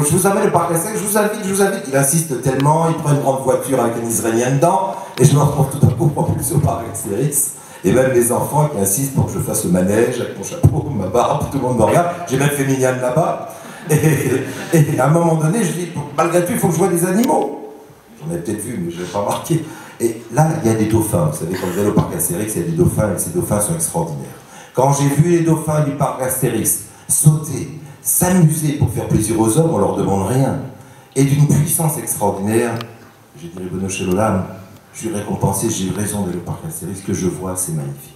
je vous amène au parc Astérix, je vous invite. Il insiste tellement, il prend une grande voiture avec un Israélien dedans, et je me retrouve tout d'un coup propulsé au parc Astérix. Et même les enfants qui insistent pour que je fasse le manège avec mon chapeau, ma barbe, tout le monde me regarde. J'ai même fait Mignane là-bas. Et à un moment donné, je dis, malgré tout, il faut que je voie des animaux. J'en ai peut-être vu, mais je n'ai pas remarqué. Et là, il y a des dauphins. Vous savez, quand vous allez au parc Astérix, il y a des dauphins, et ces dauphins sont extraordinaires. Quand j'ai vu les dauphins du parc Astérix sauter, s'amuser pour faire plaisir aux hommes, on leur demande rien. Et d'une puissance extraordinaire, j'ai dit, Ribono Shel Olam, je suis récompensé, j'ai eu raison d'aller au parc Astérix, ce que je vois, c'est magnifique.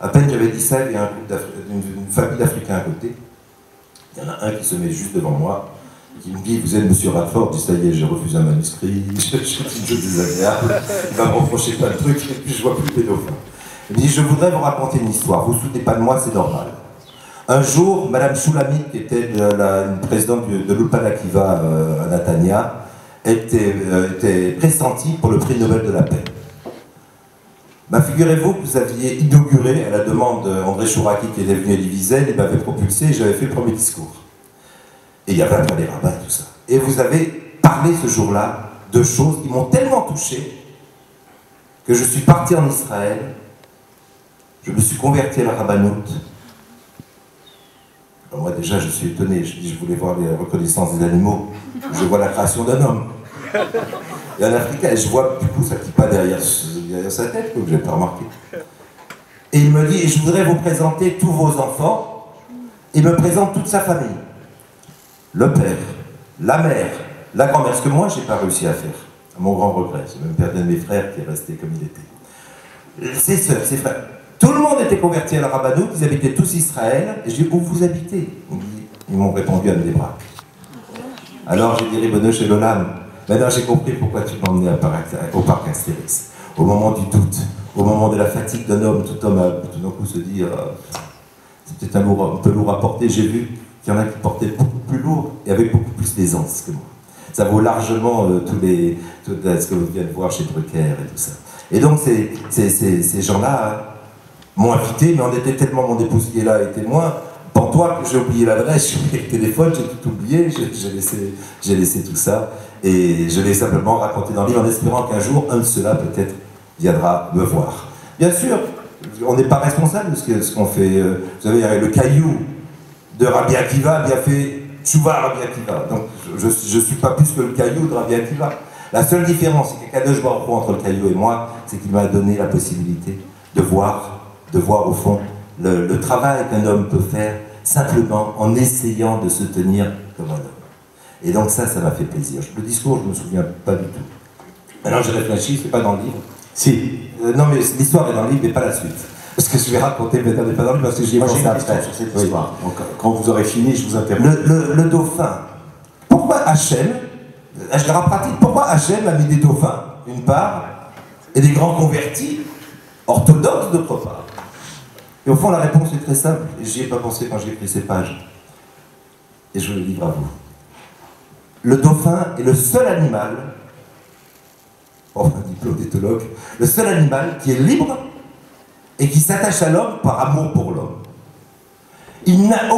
À peine j'avais dit ça, il y a une famille d'Africains à côté. Il y en a un qui se met juste devant moi, qui me dit, vous êtes Monsieur Radford? Je dis, ça y est, j'ai refusé un manuscrit, j'ai une chose désagréable, il va me reprocher plein de trucs, et puis je vois plus les dauphins. Il me dit, je voudrais vous raconter une histoire, vous ne vous souvenez pas de moi, c'est normal. Un jour, Madame Shulamit, qui était une présidente de l'Ulpan Akiva à Netanya, était pressentie pour le prix Nobel de la paix. Figurez-vous que vous aviez inauguré, à la demande d'André Chouraki qui était venu à Livizel, il m'avait propulsé et j'avais fait le premier discours. Et il y avait un palais rabbin et tout ça. Et vous avez parlé ce jour-là de choses qui m'ont tellement touché que je suis parti en Israël, je me suis converti à la rabbanout. Alors moi déjà je suis étonné, je voulais voir les reconnaissances des animaux, je vois la création d'un homme. Et en Africain, je vois du coup ça qui pas derrière sa tête, que je n'ai pas remarqué. Et il me dit, et je voudrais vous présenter tous vos enfants, il me présente toute sa famille. Le père, la mère, la grand-mère, ce que moi j'ai pas réussi à faire, à mon grand regret, c'est même père d'un de mes frères qui est resté comme il était. Ses sœurs, ses frères. Tout le monde était converti à la rabbanout, ils habitaient tous Israël. Et je dis, où vous habitez? Ils m'ont répondu à Mdebrak. Alors j'ai dit, Ribono Shel Olam, maintenant j'ai compris pourquoi tu m'as emmené au parc Astérix. Au moment du doute, au moment de la fatigue d'un homme, tout homme tout d'un coup se dit, c'est peut-être un peu lourd à porter. J'ai vu qu'il y en a qui portaient beaucoup plus lourd et avec beaucoup plus d'aisance que moi. Ça vaut largement ce que vous venez de voir chez Drucker et tout ça. Et donc ces gens-là, m'ont invité, mais on était tellement, mon épouse qui est là et témoin, pantois que j'ai oublié l'adresse, j'ai oublié le téléphone, j'ai tout oublié, j'ai laissé tout ça, et je l'ai simplement raconté dans le livre en espérant qu'un jour, un de ceux-là peut-être viendra me voir. Bien sûr, on n'est pas responsable de ce qu'on fait. Vous savez, le caillou de Rabbi Akiva a bien fait Tchouva Rabbi Akiva, donc je ne suis pas plus que le caillou de Rabbi Akiva. La seule différence, c'est qu'Akadosh Baruch Hu entre le caillou et moi, c'est qu'il m'a donné la possibilité de voir au fond le travail qu'un homme peut faire simplement en essayant de se tenir comme un homme. Et donc ça m'a fait plaisir. Le discours, je ne me souviens pas du tout. Maintenant j'ai réfléchi, c'est pas dans le livre. Si, non mais l'histoire est dans le livre, mais pas la suite. Parce que je vais raconter peut-être pas dans le livre, parce que j'y ai pensé après. Sur cette histoire. Donc, quand vous aurez fini, je vous interromps. Le dauphin. Pourquoi Hachem, je le pratique, pourquoi Hachem a mis des dauphins, d'une part, et des grands convertis, orthodoxes, d'autre part? Et au fond, la réponse est très simple, et j'y ai pas pensé quand j'ai écrit ces pages. Et je le livre à vous. Le dauphin est le seul animal, enfin, diplôme d'éthologue, le seul animal qui est libre et qui s'attache à l'homme par amour pour l'homme. Il n'a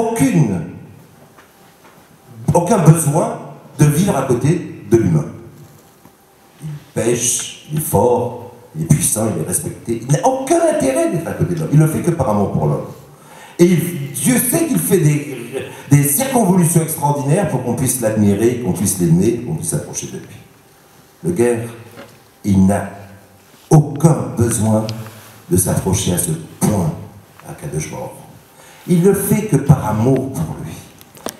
aucun besoin de vivre à côté de l'humain. Il pêche, il est fort, il est puissant, il est respecté. Il n'a aucun intérêt d'être à côté de l'homme. Il ne le fait que par amour pour l'homme. Et Dieu sait qu'il fait des circonvolutions extraordinaires pour qu'on puisse l'admirer, qu'on puisse l'aimer, qu'on puisse s'approcher de lui. Le guerre, il n'a aucun besoin de s'approcher à ce point à Kadosh Baruch Hu. Il le fait que par amour pour lui.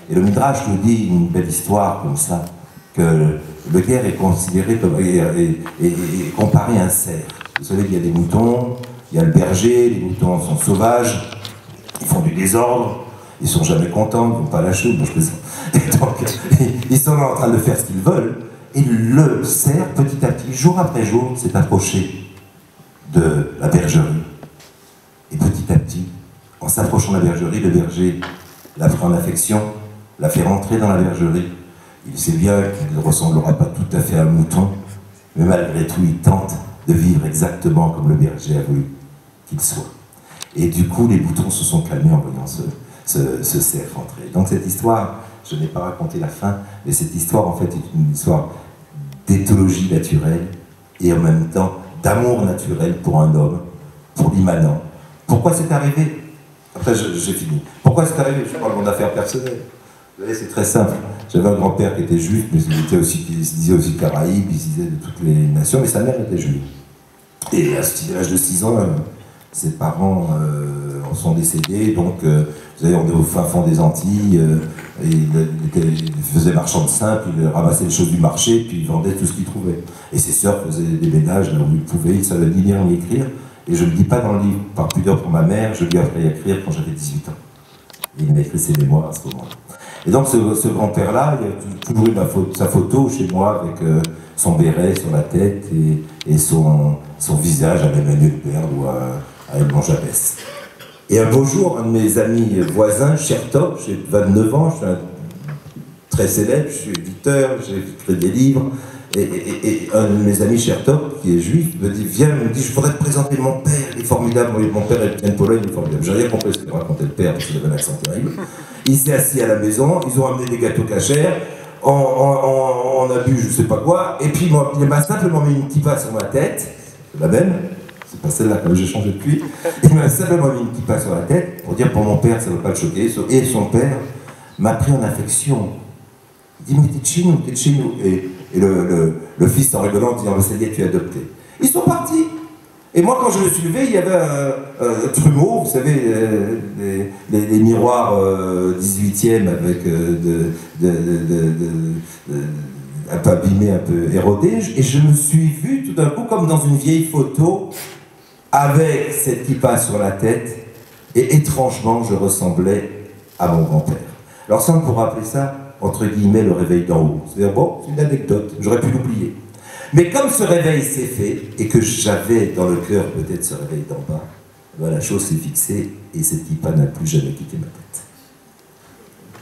Et le Midrash nous dit une belle histoire comme ça, que le guerre est considéré comme, est comparé à un cerf. Vous savez qu'il y a des moutons, il y a le berger, les moutons sont sauvages, ils font du désordre, ils sont jamais contents, ils ne vont pas à la chaude, je plaisante. Et donc, ils sont là en train de faire ce qu'ils veulent, et le cerf, petit à petit, jour après jour, s'est approché de la bergerie. Et petit à petit, en s'approchant de la bergerie, le berger l'a pris en affection, l'a fait rentrer dans la bergerie. Il sait bien qu'il ne ressemblera pas tout à fait à un mouton, mais malgré tout, il tente de vivre exactement comme le berger a voulu qu'il soit. Et du coup, les moutons se sont calmés en voyant ce cerf rentrer. Donc cette histoire je n'ai pas raconté la fin, mais cette histoire en fait est une histoire d'éthologie naturelle et en même temps d'amour naturel pour un homme, pour l'immanent. Pourquoi c'est arrivé? Après j'ai fini. Pourquoi c'est arrivé? Je parle de mon affaire personnelle. Vous voyez, c'est très simple. J'avais un grand-père qui était juif, mais il se disait aussi Caraïbe, il se disait de toutes les nations, mais sa mère était juive. Et à l'âge de 6 ans, ses parents en sont décédés, donc vous savez, on est au fin fond des Antilles, et il faisait marchand de simple, il ramassait les choses du marché, puis il vendait tout ce qu'il trouvait. Et ses sœurs faisaient des ménages là où il pouvait, il ne savait ni lire ni écrire, et je ne le dis pas dans le livre, par pudeur pour ma mère, je lui ai appris à écrire quand j'avais 18 ans. Et il m'a écrit ses mémoires à ce moment-là. Et donc ce grand-père-là, il a toujours eu sa photo chez moi avec son béret sur la tête et son visage à Emmanuel Berle ou à Edmond Jabès. Et un beau jour, un de mes amis voisins, Chertok, j'ai 29 ans, je suis très célèbre, je suis éditeur, j'ai écrit des livres, et un de mes amis, Chertok, qui est juif, me dit, viens, il me dit, je voudrais te présenter mon père, il est formidable, mon père est de Pologne, il est formidable. J'ai rien compris ce que racontait le père, parce qu'il avait un accent terrible. Il s'est assis à la maison, ils ont amené des gâteaux cachers, on a bu je sais pas quoi, et puis il m'a simplement mis une kippa sur ma tête, la même, c'est pas celle-là que j'ai changé depuis, il m'a simplement mis une kippa sur la tête, pour dire pour mon père ça ne va pas le choquer, et son père m'a pris en affection. Il dit mais t'es de chez nous, t'es de chez nous. Et le fils en rigolant dit non mais ça y est, tu es adopté. Ils sont partis. Et moi, quand je me suis levé, il y avait un trumeau, vous savez, les miroirs 18e avec un peu abîmé, un peu érodé, et je me suis vu tout d'un coup comme dans une vieille photo, avec cette kippa sur la tête, et étrangement, je ressemblais à mon grand-père. Alors ça, on pourrait appeler ça, entre guillemets, le réveil d'en haut. C'est-à-dire, bon, c'est une anecdote, j'aurais pu l'oublier. Mais comme ce réveil s'est fait, et que j'avais dans le cœur peut-être ce réveil d'en bas, ben la chose s'est fixée, et cette kippa n'a plus jamais quitté ma tête.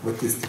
Votre question.